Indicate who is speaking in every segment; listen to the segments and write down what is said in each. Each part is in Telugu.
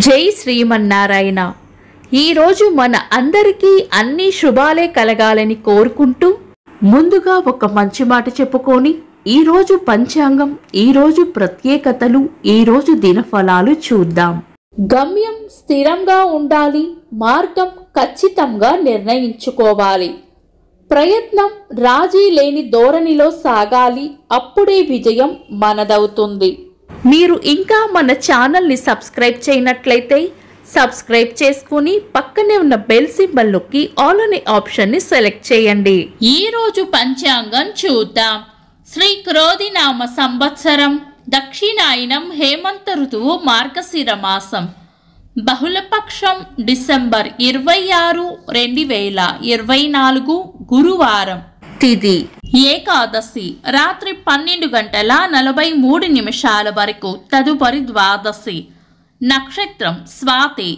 Speaker 1: జై శ్రీమన్నారాయణ. ఈరోజు మన అందరికీ అన్ని శుభాలే కలగాలని కోరుకుంటూ ముందుగా ఒక మంచి మాట చెప్పుకొని ఈరోజు పంచాంగం, ఈరోజు ప్రత్యేకతలు, ఈరోజు దినఫలాలు చూద్దాం. గమ్యం స్థిరంగా ఉండాలి, మార్గం ఖచ్చితంగా నిర్ణయించుకోవాలి. ప్రయత్నం రాజీ లేని ధోరణిలో సాగాలి, అప్పుడే విజయం మనదవుతుంది. మీరు ఇంకా మన ఛానల్ని సబ్స్క్రైబ్ చేయనట్లయితే సబ్స్క్రైబ్ చేసుకుని పక్కనే ఉన్న బెల్ సింబల్ నొక్కి ఆల్ అనే ఆప్షన్ని సెలెక్ట్ చేయండి.
Speaker 2: ఈ రోజు పంచాంగం చూద్దాం. శ్రీ క్రోధినామ సంవత్సరం, దక్షిణాయనం, హేమంత ఋతువు, మార్గశిర మాసం, బహుళపక్షం, డిసెంబర్ 26, 2024 గురువారం.
Speaker 1: తిథి
Speaker 2: ఏకాదశి రాత్రి 12:43 వరకు, తదుపరి ద్వాదశి. నక్షత్రం స్వాతి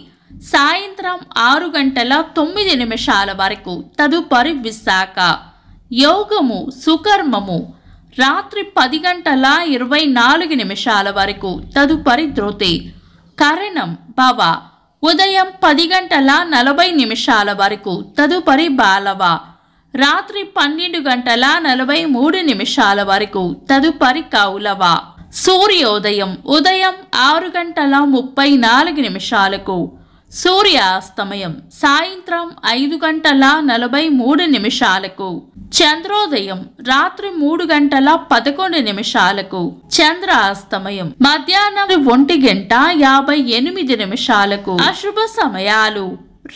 Speaker 2: సాయంత్రం 6:09 వరకు, తదుపరి విశాఖ. యోగము సుకర్మము రాత్రి 10:24 వరకు, తదుపరి ధృతి. కరణం భవ ఉదయం 10:40 వరకు, తదుపరి బాలవ. రాత్రి 12:43 వరకు, తదుపరి కౌలవ. సూర్యోదయం ఉదయం 6:34, సూర్యాస్తమయం సాయంత్రం 5:43. చంద్రోదయం రాత్రి 3:11, చంద్రాస్తమయం మధ్యాహ్నం 1:58. అశుభ సమయాలు: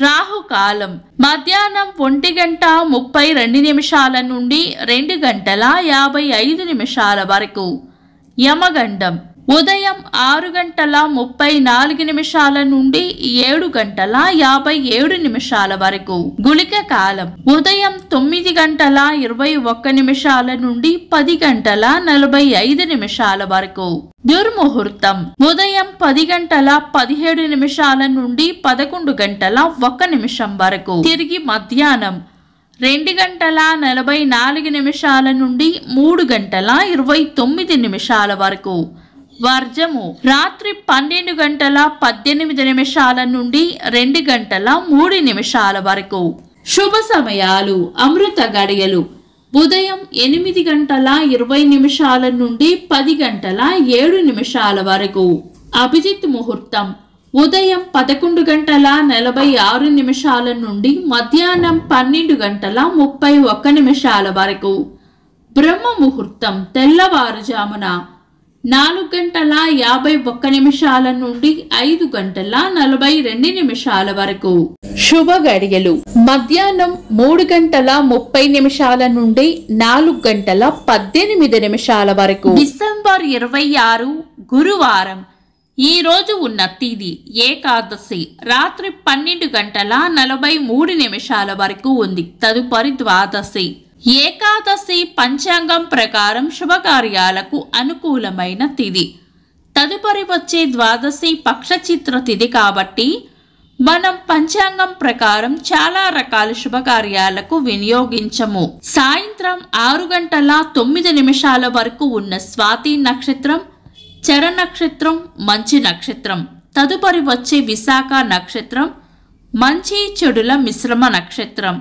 Speaker 2: రాహుకాలం మధ్యాహ్నం 1:32 నుండి 2:55 వరకు. యమగండం ఉదయం 6:34 నుండి 7:57 వరకు. గుళిక కాలం ఉదయం 9:21 నుండి 10:45 వరకు. దుర్ముహూర్తం ఉదయం 10:17 నుండి 11:01 వరకు. తిరిగి మధ్యాహ్నం 2:44 నుండి 3:29 వరకు. వర్జము రాత్రి 12:18 నుండి 2:03 వరకు. శుభ సమయాలు: అమృత గడియలు ఉదయం 8:20 నుండి 10:07 వరకు. అభిజిత్ ముహూర్తం ఉదయం 11:46 నుండి మధ్యాహ్నం 12:31 వరకు. బ్రహ్మ ముహూర్తం తెల్లవారుజామున 4:51 నుండి 5:42 వరకు. శుభ గడియలు మధ్యాహ్నం 3:30 నుండి 4:18 వరకు. డిసెంబర్ 26 గురువారం. ఈ రోజు ఉన్న తిథి ఏకాదశి రాత్రి 12:43 వరకు ఉంది, తదుపరి ద్వాదశి. ఏకాదశి పంచాంగం ప్రకారం శుభకార్యాలకు అనుకూలమైన తిథి. తదుపరి వచ్చే ద్వాదశి పక్షచిత్ర తిథి కాబట్టి మనం పంచాంగం ప్రకారం చాలా రకాల శుభకార్యాలకు వినియోగించము. సాయంత్రం 6:09 వరకు ఉన్న స్వాతి నక్షత్రం, చర నక్షత్రం, మంచి నక్షత్రం. తదుపరి వచ్చే విశాఖ నక్షత్రం మంచి చెడుల మిశ్రమ నక్షత్రం.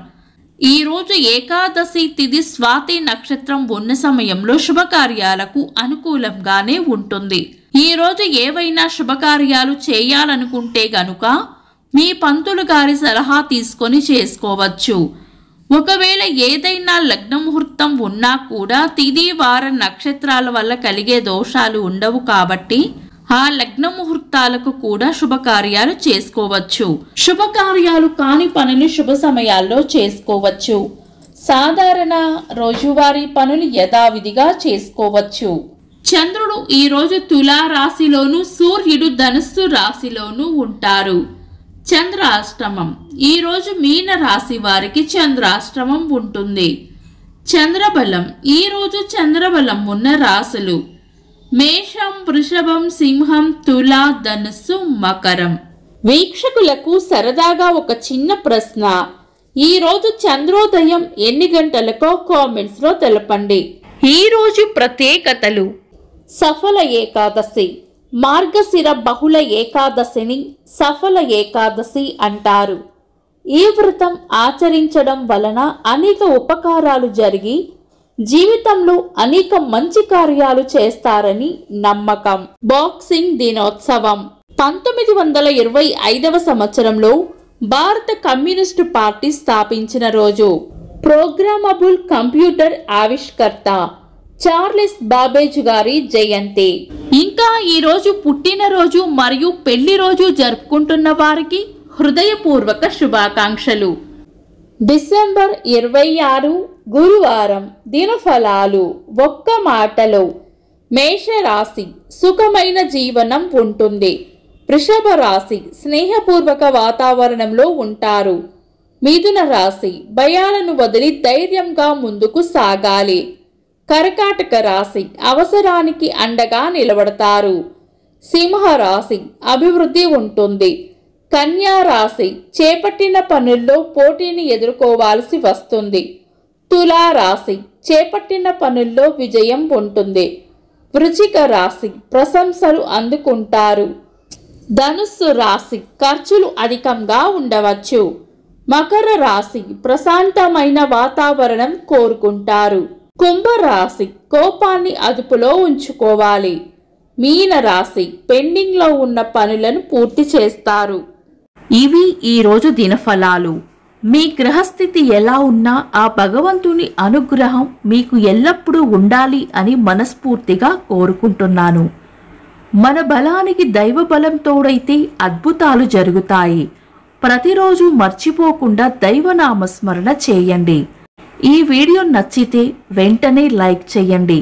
Speaker 2: ఈ రోజు ఏకాదశి తిథి స్వాతి నక్షత్రం ఉన్న సమయంలో శుభకార్యాలకు అనుకూలంగానే ఉంటుంది. ఈ రోజు ఏవైనా శుభకార్యాలు చేయాలనుకుంటే గనుక మీ పంతులు గారి సలహా తీసుకొని చేసుకోవచ్చు. ఒకవేళ ఏదైనా లగ్న ముహూర్తం ఉన్నా కూడా తిథి వార నక్షత్రాల వల్ల కలిగే దోషాలు ఉండవు కాబట్టి ఆ లగ్న ముహూర్తాలకు కూడా శుభకార్యాలు చేసుకోవచ్చు. శుభకార్యాలు కాని పనులు శుభ సమయాల్లో చేసుకోవచ్చు. సాధారణ రోజువారీ పనులు యథావిధిగా చేసుకోవచ్చు. చంద్రుడు ఈ రోజు తులా రాశిలోను, సూర్యుడు ధనుస్సు రాశిలోను ఉంటారు. చంద్రాష్టమం ఈ రోజు మీన రాశి వారికి చంద్రాష్టమం ఉంటుంది. చంద్రబలం ఈ రోజు చంద్రబలం ఉన్న రాశులు మేషం, వృషభం, సింహం, తుల, ధనుస్సు, మకరం. వీక్షకులకు సరదాగా ఒక చిన్న ప్రశ్న. ఈ రోజు చంద్రోదయం ఎన్ని గంటలకో కామెంట్స్ లో తెలపండి.
Speaker 1: ఈ రోజు ప్రత్యేకతలు:
Speaker 2: సఫల ఏకాదశి
Speaker 1: మార్గశిర బహుళ ఏకాదశిని సఫల ఏకాదశి అంటారు. ఈ వ్రతం ఆచరించడం వలన అనేక ఉపకారాలు జరిగి జీవితంలో అనేక మంచి కార్యాలు చేస్తారని నమ్మకం. బాక్సింగ్ దినోత్సవం 1925వ సంవత్సరంలో భారత కమ్యూనిస్టు పార్టీ స్థాపించిన రోజు. ప్రోగ్రామబుల్ కంప్యూటర్ ఆవిష్కర్త చార్లెస్ బాబేజ్ గారి జయంతి.
Speaker 2: ఇంకా ఈ రోజు పుట్టినరోజు మరియు పెళ్లి రోజు జరుపుకుంటున్న వారికి హృదయపూర్వక శుభాకాంక్షలు.
Speaker 1: డిసెంబర్ 26 గురువారం. దినఫలాలు. ఒక్క మాటలో మేషరాశి సుఖమైన జీవనం ఉంటుంది. వృషభ రాశి స్నేహపూర్వక వాతావరణంలో ఉంటారు. మిథున రాశి భయాలను వదిలి ధైర్యంగా ముందుకు సాగాలి. కర్కాటక రాశి అవసరానికి అండగా నిలబడతారు. సింహరాశి అభివృద్ధి ఉంటుంది. కన్యా రాశి చేపట్టిన పనుల్లో పోటీని ఎదుర్కోవాల్సి వస్తుంది. తులా రాశి చేపట్టిన పనుల్లో విజయం ఉంటుంది. వృశ్చిక రాశి ప్రశంసలు అందుకుంటారు. ధనుస్సు రాశి ఖర్చులు అధికంగా ఉండవచ్చు. మకర రాశి ప్రశాంతమైన వాతావరణం కోరుకుంటారు. కుంభరాశి కోపాన్ని అదుపులో ఉంచుకోవాలి. మీన రాశి పెండింగ్లో ఉన్న పనులను పూర్తి చేస్తారు.
Speaker 2: ఇవి ఈరోజు దినఫలాలు. మీ గ్రహస్థితి ఎలా ఉన్నా ఆ భగవంతుని అనుగ్రహం మీకు ఎల్లప్పుడూ ఉండాలి అని మనస్ఫూర్తిగా కోరుకుంటున్నాను. మన బలానికి దైవ బలం తోడైతే అద్భుతాలు జరుగుతాయి. ప్రతిరోజు మర్చిపోకుండా దైవనామస్మరణ చేయండి. ఈ వీడియో నచ్చితే వెంటనే లైక్ చేయండి.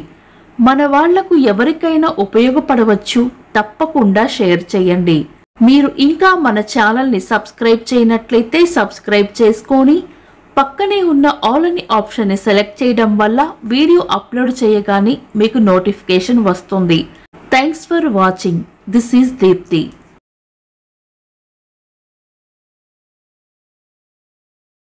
Speaker 2: మన వాళ్లకు ఎవరికైనా ఉపయోగపడవచ్చు. తప్పకుండా షేర్ చేయండి. మీరు ఇంకా మన ఛానల్ని సబ్స్క్రైబ్ చేయనట్లయితే సబ్స్క్రైబ్ చేసుకొని పక్కనే ఉన్న ఆల్ అని ఆప్షన్ని సెలెక్ట్ చేయడం వల్ల వీడియో అప్లోడ్ చేయగానే మీకు నోటిఫికేషన్ వస్తుంది. Thanks for watching. This is Deepti.